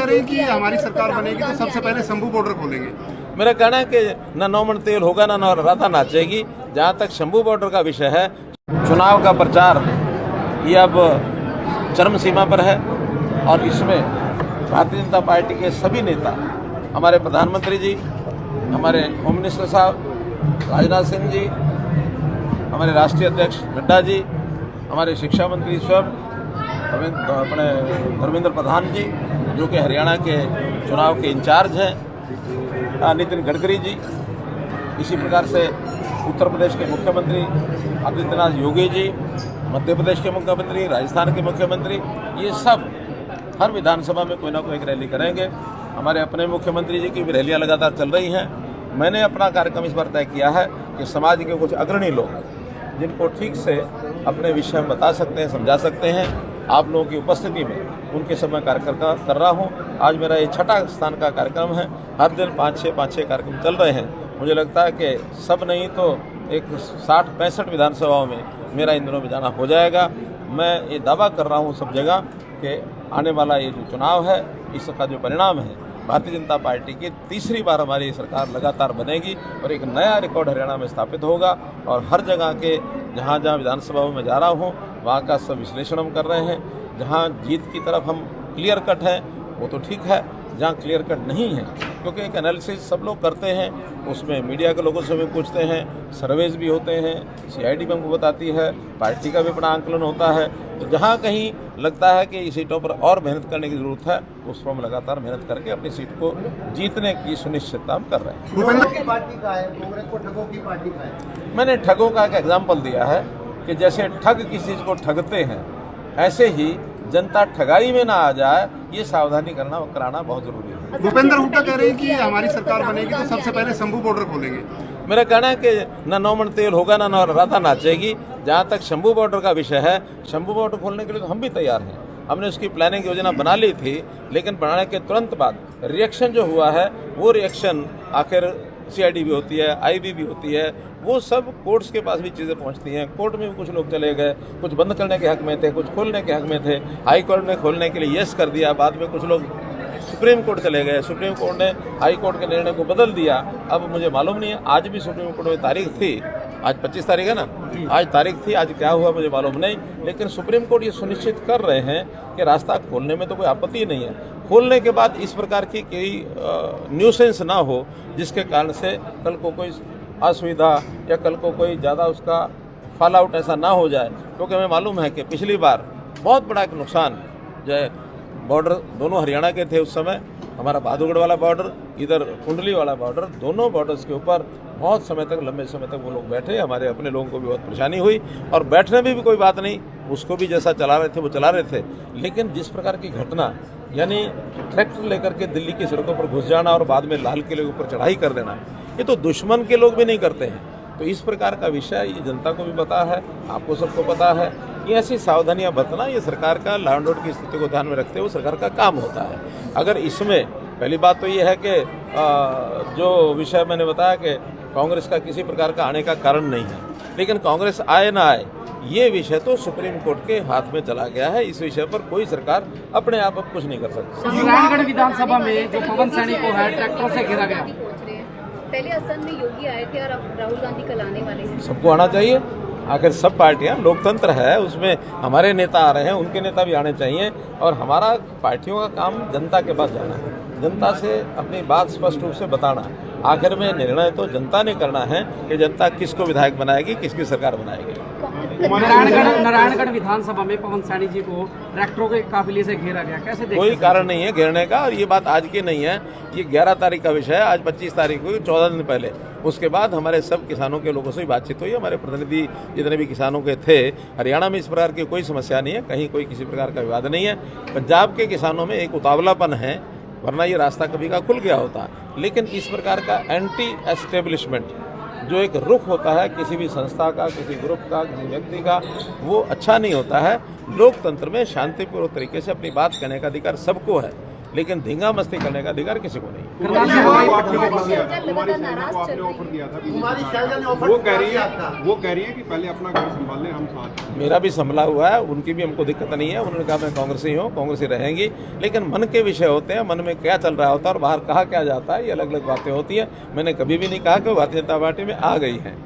कह रहे हैं कि हमारी सरकार बनेगी तो सबसे पहले शंभू बॉर्डर खोलेंगे। मेरा कहना है कि न नौमन तेल होगा न राता नाचेगी। जहाँ तक शंभू बॉर्डर का विषय है, चुनाव का प्रचार ये अब चरम सीमा पर है और इसमें भारतीय जनता पार्टी के सभी नेता, हमारे प्रधानमंत्री जी, हमारे होम मिनिस्टर साहब राजनाथ सिंह जी, हमारे राष्ट्रीय अध्यक्ष नड्डा जी, हमारे शिक्षा मंत्री स्वयं अपने धर्मेंद्र प्रधान जी, जो कि हरियाणा के चुनाव के इंचार्ज हैं, नितिन गडकरी जी, इसी प्रकार से उत्तर प्रदेश के मुख्यमंत्री आदित्यनाथ योगी जी, मध्य प्रदेश के मुख्यमंत्री, राजस्थान के मुख्यमंत्री, ये सब हर विधानसभा में कोई ना कोई एक रैली करेंगे। हमारे अपने मुख्यमंत्री जी की भी रैलियाँ लगातार चल रही हैं। मैंने अपना कार्यक्रम इस बार तय किया है कि समाज के कुछ अग्रणी लोग जिनको ठीक से अपने विषय में बता सकते हैं, समझा सकते हैं, आप लोगों की उपस्थिति में उनके समय कार्यक्रम कर रहा हूं। आज मेरा ये 6ठा स्थान का कार्यक्रम है। हर दिन 5-6 कार्यक्रम चल रहे हैं। मुझे लगता है कि सब नहीं तो एक 60-65 विधानसभाओं में मेरा इन दिनों में जाना हो जाएगा। मैं ये दावा कर रहा हूँ सब जगह कि आने वाला ये जो चुनाव है, इसका जो परिणाम है, भारतीय जनता पार्टी की तीसरी बार हमारी सरकार लगातार बनेगी और एक नया रिकॉर्ड हरियाणा में स्थापित होगा। और हर जगह के जहाँ जहाँ विधानसभाओं में जा रहा हूँ, वहाँ का सब विश्लेषण हम कर रहे हैं। जहाँ जीत की तरफ हम क्लियर कट हैं वो तो ठीक है, जहाँ क्लियर कट नहीं है, क्योंकि एक एनालिसिस सब लोग करते हैं, उसमें मीडिया के लोगों से भी पूछते हैं, सर्वेज भी होते हैं, CID भी हमको बताती है, पार्टी का भी अपना आंकलन होता है। तो जहाँ कहीं लगता है कि इस सीटों पर और मेहनत करने की ज़रूरत है, उस पर हम लगातार मेहनत करके अपनी सीट को जीतने की सुनिश्चितता हम कर रहे हैं। मैंने ठगों का एक एग्जाम्पल दिया है कि जैसे ठग किसी चीज़ को ठगते हैं, ऐसे ही जनता ठगाई में ना आ जाए, ये सावधानी कराना बहुत जरूरी है। भूपेंद्र हुड्डा कह रहे हैं कि हमारी सरकार बनेगी तो सबसे पहले शंभू बॉर्डर खोलेंगे। मेरा कहना है कि न नौमन तेल होगा न राता नाचेगी। जहाँ तक शंभू बॉर्डर का विषय है, शंभू बॉर्डर खोलने के लिए तो हम भी तैयार हैं। हमने उसकी प्लानिंग योजना बना ली थी, लेकिन बनाने के तुरंत बाद रिएक्शन जो हुआ है, वो रिएक्शन आखिर CID भी होती है, IB भी होती है, वो सब कोर्ट्स के पास भी चीज़ें पहुंचती हैं। कोर्ट में भी कुछ लोग चले गए, कुछ बंद करने के हक में थे, कुछ खोलने के हक में थे। हाई कोर्ट ने खोलने के लिए यस कर दिया, बाद में कुछ लोग सुप्रीम कोर्ट चले गए, सुप्रीम कोर्ट ने हाई कोर्ट के निर्णय को बदल दिया। अब मुझे मालूम नहीं है, आज भी सुप्रीम कोर्ट में तारीख थी, आज 25 तारीख है ना, आज तारीख थी, आज क्या हुआ मुझे मालूम नहीं, लेकिन सुप्रीम कोर्ट ये सुनिश्चित कर रहे हैं कि रास्ता खोलने में तो कोई आपत्ति नहीं है। खोलने के बाद इस प्रकार की कोई न्यूसेंस ना हो, जिसके कारण से कल को कोई असुविधा या कल को कोई ज़्यादा उसका फॉल आउट ऐसा ना हो जाए। क्योंकि हमें मालूम है कि पिछली बार बहुत बड़ा एक नुकसान जो है, बॉर्डर दोनों हरियाणा के थे उस समय, हमारा बहादुरगढ़ वाला बॉर्डर, इधर कुंडली वाला बॉर्डर, दोनों बॉर्डर्स के ऊपर बहुत समय तक, लंबे समय तक वो लोग बैठे। हमारे अपने लोगों को भी बहुत परेशानी हुई और बैठने में भी कोई बात नहीं, उसको भी जैसा चला रहे थे वो चला रहे थे। लेकिन जिस प्रकार की घटना, यानी ट्रैक्टर लेकर के दिल्ली की सड़कों पर घुस जाना और बाद में लाल किले के ऊपर चढ़ाई कर देना, ये तो दुश्मन के लोग भी नहीं करते हैं। तो इस प्रकार का विषय ये जनता को भी पता है, आपको सबको पता है। ये ऐसी सावधानियां बरतना ये सरकार का लॉ एंड ऑर्डर की स्थिति को ध्यान में रखते हुए सरकार का काम होता है। अगर इसमें पहली बात तो ये है कि जो विषय मैंने बताया कि कांग्रेस का किसी प्रकार का आने का कारण नहीं है, लेकिन कांग्रेस आए ना आए, ये विषय तो सुप्रीम कोर्ट के हाथ में चला गया है। इस विषय पर कोई सरकार अपने आप अब कुछ नहीं कर सकती। नारायणगढ़ विधानसभा में जो पवन सैनी को है ट्रैक्टरों से घेरा गया, पहले असम में योगी आए थे और अब राहुल गांधी कल आने वाले हैं। सबको आना चाहिए, आखिर सब पार्टियां, लोकतंत्र है, उसमें हमारे नेता आ रहे हैं, उनके नेता भी आने चाहिए। और हमारा पार्टियों का काम जनता के पास जाना है, जनता से अपनी बात स्पष्ट रूप से बताना। आखिर में निर्णय तो जनता ने करना है कि जनता किसको विधायक बनाएगी, किसकी सरकार बनाएगी। नारायणगढ़ विधानसभा में पवन सैनी जी को ट्रैक्टरों के काफिले से घेरा गया, कैसे देखते हैं? कोई कारण नहीं है घेरने का, और ये बात आज की नहीं है, ये 11 तारीख का विषय है। आज 25 तारीख हुई, 14 दिन पहले। उसके बाद हमारे सब किसानों के लोगों से भी बातचीत हुई। हमारे प्रतिनिधि जितने भी किसानों के थे, हरियाणा में इस प्रकार की कोई समस्या नहीं है, कहीं कोई किसी प्रकार का विवाद नहीं है। पंजाब के किसानों में एक उतावलापन है, वरना ये रास्ता कभी का खुल गया होता। लेकिन इस प्रकार का एंटी एस्टेब्लिशमेंट जो एक रुख होता है किसी भी संस्था का, किसी ग्रुप का, किसी व्यक्ति का, वो अच्छा नहीं होता है। लोकतंत्र में शांतिपूर्वक तरीके से अपनी बात कहने का अधिकार सबको है। लेकिन धींगा मस्ती करने का अधिकार किसी को नहीं। करनाल में हमारी हवाई लगातार नाराज चल रही ऑफर है। दिया था वो कह रही है कि पहले अपना घर संभाल लें, हम साथ हैं। मेरा भी संभला हुआ है, उनकी भी हमको दिक्कत नहीं है। उन्होंने कहा मैं कांग्रेसी हूँ, कांग्रेसी रहेंगी, लेकिन मन के विषय होते हैं, मन में क्या चल रहा होता है और बाहर कहा क्या जाता है, ये अलग अलग बातें होती हैं। मैंने कभी भी नहीं कहा कि वो भारतीय जनता पार्टी में आ गई हैं।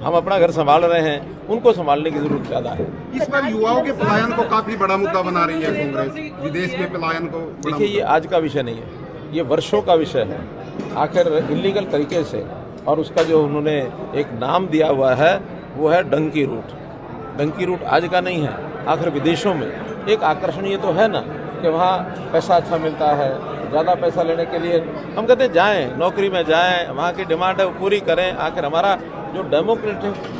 हम अपना घर संभाल रहे हैं, उनको संभालने की जरूरत ज़्यादा है। इस बार युवाओं के पलायन को काफी बड़ा मुद्दा बना रही है कांग्रेस, विदेश में पलायन को बड़ा देखिए, ये आज का विषय नहीं है, ये वर्षों का विषय है। आखिर इलीगल तरीके से, और उसका जो उन्होंने एक नाम दिया हुआ है वो है डंकी रूट। डंकी रूट आज का नहीं है। आखिर विदेशों में एक आकर्षण ये तो है ना कि वहाँ पैसा अच्छा मिलता है। ज़्यादा पैसा लेने के लिए हम कहते हैं जाएं, नौकरी में जाएं, वहाँ की डिमांड है वो पूरी करें। आखिर हमारा जो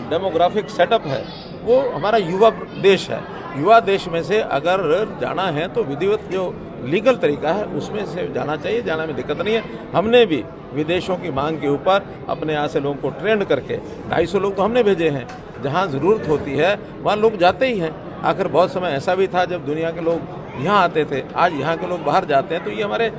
डेमोग्राफिक सेटअप है वो हमारा युवा देश है। युवा देश में से अगर जाना है तो विधिवत जो लीगल तरीका है उसमें से जाना चाहिए, जाने में दिक्कत नहीं है। हमने भी विदेशों की मांग के ऊपर अपने यहाँ से लोगों को ट्रेंड करके 250 लोग तो हमने भेजे हैं। जहाँ ज़रूरत होती है वहाँ लोग जाते ही हैं। आखिर बहुत समय ऐसा भी था जब दुनिया के लोग यहाँ आते थे, आज यहाँ के लोग बाहर जाते हैं, तो ये हमारे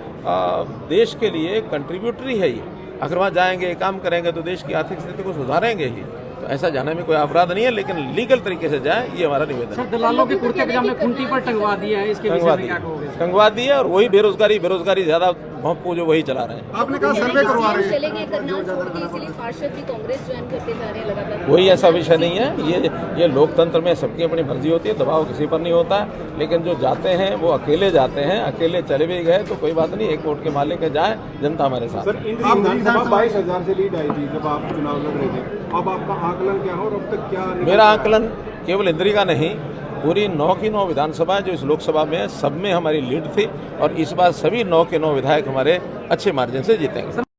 देश के लिए कंट्रीब्यूटरी है। ये अगर वहाँ जाएंगे, काम करेंगे तो देश की आर्थिक स्थिति को सुधारेंगे ही। तो ऐसा जाने में कोई अपराध नहीं है, लेकिन लीगल तरीके से जाए, ये हमारा निवेदन सर, दलालों के कुर्ते पजामे खूंटी पर टंगवा दिए हैं, इसके विषय में क्या कहोगे? टंगवा दिए, और वही बेरोजगारी ज़्यादा भोंपू जो वही चला रहे हैं। आपने कहा सर्वे करवा रहे हैं, चले गए करनाल छोड़ के, इसलिए पार्षद भी कांग्रेस ज्वाइन करते जा रहे हैं लगातार। कोई ऐसा विषय नहीं है। ये लोकतंत्र में सबकी अपनी मर्जी होती है, दबाव किसी पर नहीं होता है। लेकिन जो जाते हैं वो अकेले जाते हैं, अकेले चले भी गए तो कोई बात नहीं, एक वोट के मालिक है, जाए, जनता हमारे साथ है। सर, इंद्र विधानसभा 22,000 से लीड आई थी जब आप चुनाव लड़ रहे थे। अब आपका आकलन क्या हो और अब तक क्या? मेरा आकलन केवल इंद्री का नहीं, पूरी 9 की 9 विधानसभा जो इस लोकसभा में है, सब में हमारी लीड थी, और इस बार सभी 9 के 9 विधायक हमारे अच्छे मार्जिन से जीतेंगे।